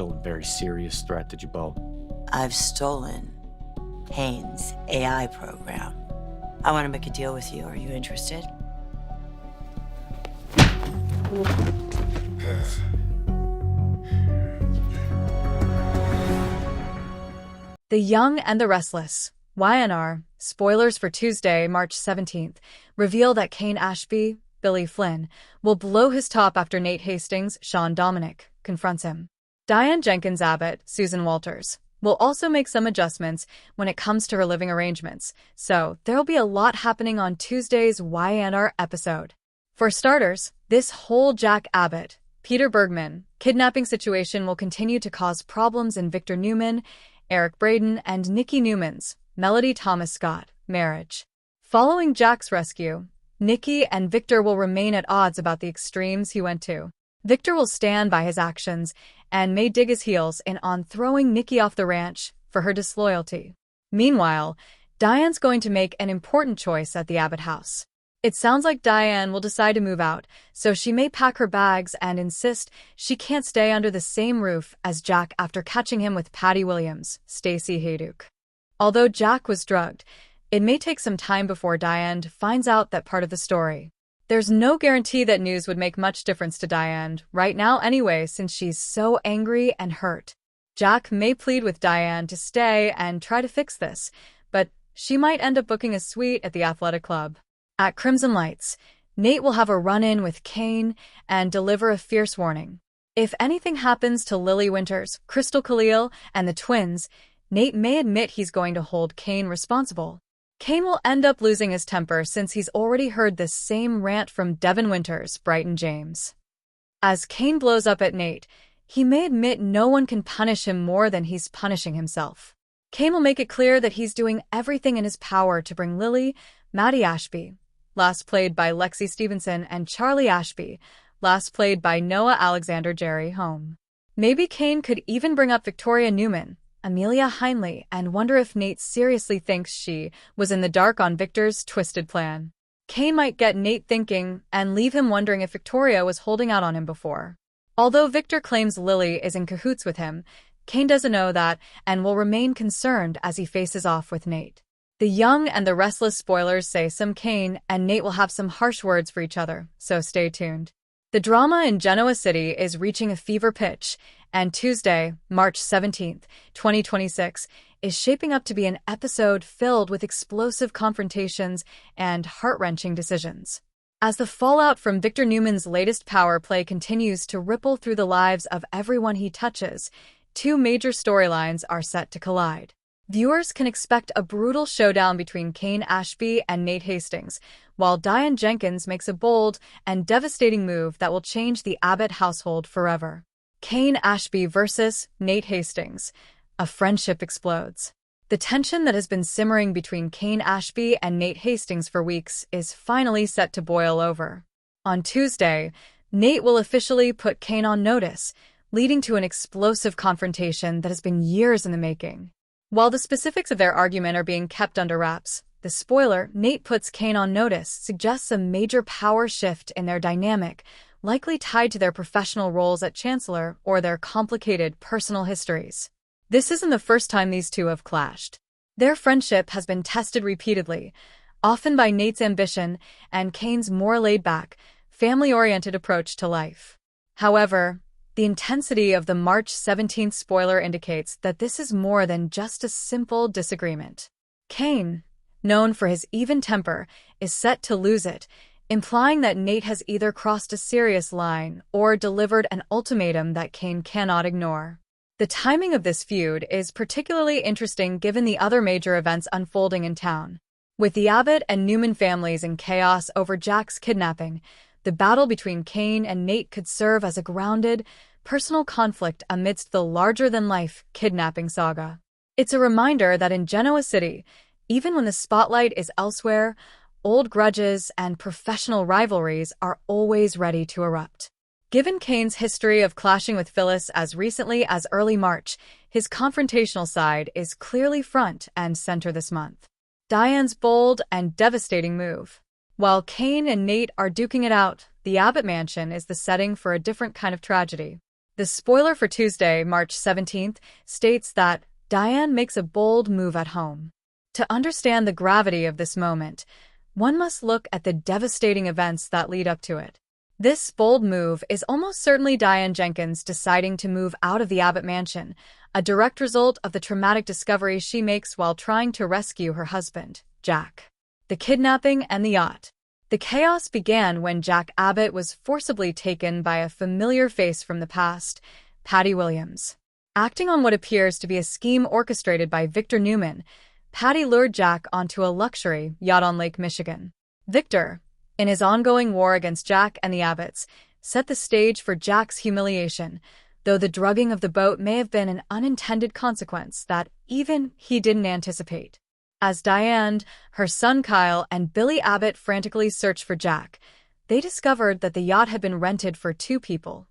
potential and very serious threat to Jabot. I've stolen Kane's AI program. I want to make a deal with you. Are you interested? The Young and the Restless, YNR, spoilers for Tuesday, March 17th, reveal that Kane Ashby, Billy Flynn, will blow his top after Nate Hastings, Sean Dominic, confronts him. Diane Jenkins Abbott, Susan Walters, will also make some adjustments when it comes to her living arrangements, so there'll be a lot happening on Tuesday's YNR episode. For starters, this whole Jack Abbott, Peter Bergman, kidnapping situation will continue to cause problems in Victor Newman, Eric Braeden, and Nikki Newman's, Melody Thomas Scott, marriage. Following Jack's rescue, Nikki and Victor will remain at odds about the extremes he went to. Victor will stand by his actions and may dig his heels in on throwing Nikki off the ranch for her disloyalty. Meanwhile, Diane's going to make an important choice at the Abbott house. It sounds like Diane will decide to move out, so she may pack her bags and insist she can't stay under the same roof as Jack after catching him with Patty Williams, Stacey Hayduke. Although Jack was drugged, it may take some time before Diane finds out that part of the story. There's no guarantee that news would make much difference to Diane right now anyway, since she's so angry and hurt. Jack may plead with Diane to stay and try to fix this, but she might end up booking a suite at the athletic club. At Crimson Lights, Nate will have a run-in with Kane and deliver a fierce warning. If anything happens to Lily Winters, Crystal Khalil, and the twins, Nate may admit he's going to hold Kane responsible. Kane will end up losing his temper since he's already heard this same rant from Devin Winters, Brighton James. As Kane blows up at Nate, he may admit no one can punish him more than he's punishing himself. Kane will make it clear that he's doing everything in his power to bring Lily, Maddie Ashby, last played by Lexi Stevenson, and Charlie Ashby, last played by Noah Alexander Jerry, home. Maybe Kane could even bring up Victoria Newman, Amelia Heinley, and wonder if Nate seriously thinks she was in the dark on Victor's twisted plan. Kane might get Nate thinking and leave him wondering if Victoria was holding out on him before. Although Victor claims Lily is in cahoots with him, Kane doesn't know that and will remain concerned as he faces off with Nate. The Young and the Restless spoilers say some Kane and Nate will have some harsh words for each other, so stay tuned. The drama in Genoa City is reaching a fever pitch, and Tuesday, March 17th, 2026, is shaping up to be an episode filled with explosive confrontations and heart-wrenching decisions. As the fallout from Victor Newman's latest power play continues to ripple through the lives of everyone he touches, two major storylines are set to collide. Viewers can expect a brutal showdown between Kane Ashby and Nate Hastings, while Diane Jenkins makes a bold and devastating move that will change the Abbott household forever. Kane Ashby versus Nate Hastings. A friendship explodes. The tension that has been simmering between Kane Ashby and Nate Hastings for weeks is finally set to boil over. On Tuesday, Nate will officially put Kane on notice, leading to an explosive confrontation that has been years in the making. While the specifics of their argument are being kept under wraps, the spoiler, Nate puts Kane on notice, suggests a major power shift in their dynamic, likely tied to their professional roles at Chancellor or their complicated personal histories. This isn't the first time these two have clashed. Their friendship has been tested repeatedly, often by Nate's ambition and Kane's more laid-back, family-oriented approach to life. However, the intensity of the March 17th spoiler indicates that this is more than just a simple disagreement. Kane, known for his even temper, is set to lose it, implying that Nate has either crossed a serious line or delivered an ultimatum that Kane cannot ignore. The timing of this feud is particularly interesting given the other major events unfolding in town. With the Abbott and Newman families in chaos over Jack's kidnapping, the battle between Kane and Nate could serve as a grounded, personal conflict amidst the larger-than-life kidnapping saga. It's a reminder that in Genoa City, even when the spotlight is elsewhere, old grudges and professional rivalries are always ready to erupt. Given Kane's history of clashing with Phyllis as recently as early March, his confrontational side is clearly front and center this month. Diane's bold and devastating move. While Kane and Nate are duking it out, the Abbott mansion is the setting for a different kind of tragedy. The spoiler for Tuesday, March 17th, states that Diane makes a bold move at home. To understand the gravity of this moment, one must look at the devastating events that lead up to it. This bold move is almost certainly Diane Jenkins deciding to move out of the Abbott mansion, a direct result of the traumatic discovery she makes while trying to rescue her husband, Jack. The kidnapping and the yacht. The chaos began when Jack Abbott was forcibly taken by a familiar face from the past, Patty Williams. Acting on what appears to be a scheme orchestrated by Victor Newman, Patty lured Jack onto a luxury yacht on Lake Michigan. Victor, in his ongoing war against Jack and the Abbotts, set the stage for Jack's humiliation, though the drugging of the boat may have been an unintended consequence that even he didn't anticipate. As Diane, her son Kyle, and Billy Abbott frantically searched for Jack, they discovered that the yacht had been rented for two people,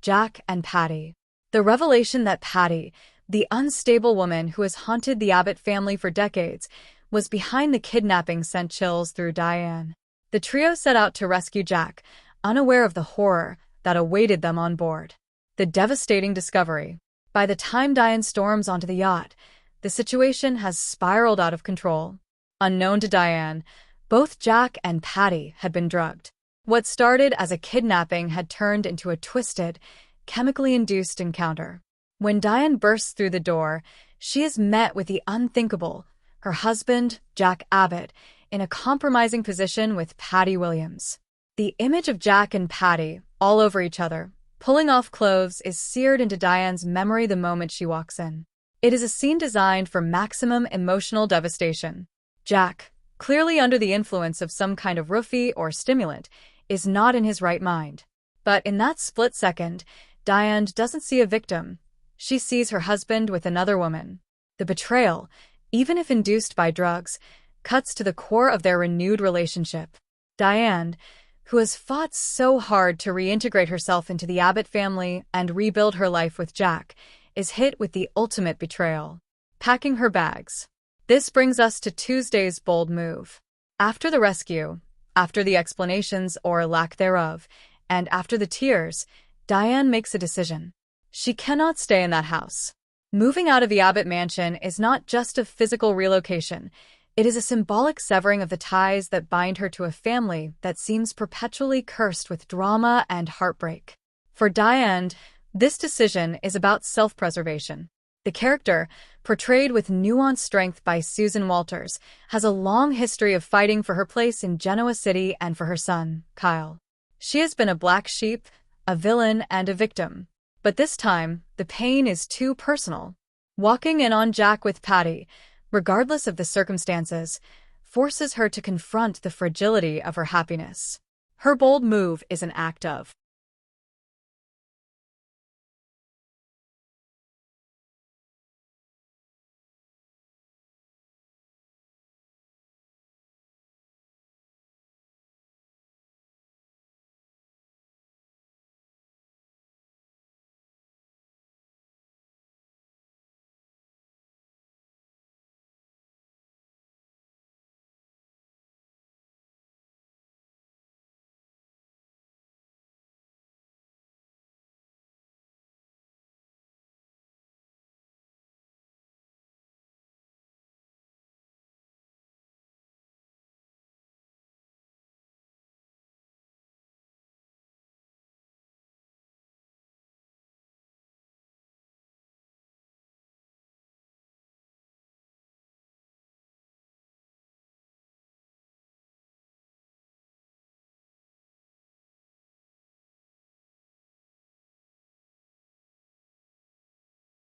Jack and Patty. The revelation that Patty, the unstable woman who has haunted the Abbott family for decades, was behind the kidnapping sent chills through Diane. The trio set out to rescue Jack, unaware of the horror that awaited them on board. The devastating discovery. By the time Diane storms onto the yacht, the situation has spiraled out of control. Unknown to Diane, both Jack and Patty had been drugged. What started as a kidnapping had turned into a twisted, chemically induced encounter. When Diane bursts through the door, she is met with the unthinkable, her husband, Jack Abbott, in a compromising position with Patty Williams. The image of Jack and Patty, all over each other, pulling off clothes, is seared into Diane's memory the moment she walks in. It is a scene designed for maximum emotional devastation. Jack, clearly under the influence of some kind of roofie or stimulant, is not in his right mind. But in that split second, Diane doesn't see a victim. She sees her husband with another woman. The betrayal, even if induced by drugs, cuts to the core of their renewed relationship. Diane, who has fought so hard to reintegrate herself into the Abbott family and rebuild her life with Jack, is hit with the ultimate betrayal. Packing her bags. This brings us to Tuesday's bold move. After the rescue, after the explanations or lack thereof, and after the tears, Diane makes a decision. She cannot stay in that house. Moving out of the Abbott mansion is not just a physical relocation. It is a symbolic severing of the ties that bind her to a family that seems perpetually cursed with drama and heartbreak. For Diane, this decision is about self-preservation. The character, portrayed with nuanced strength by Susan Walters, has a long history of fighting for her place in Genoa City and for her son, Kyle. She has been a black sheep, a villain, and a victim. But this time, the pain is too personal. Walking in on Jack with Patty, regardless of the circumstances, forces her to confront the fragility of her happiness. Her bold move is an act of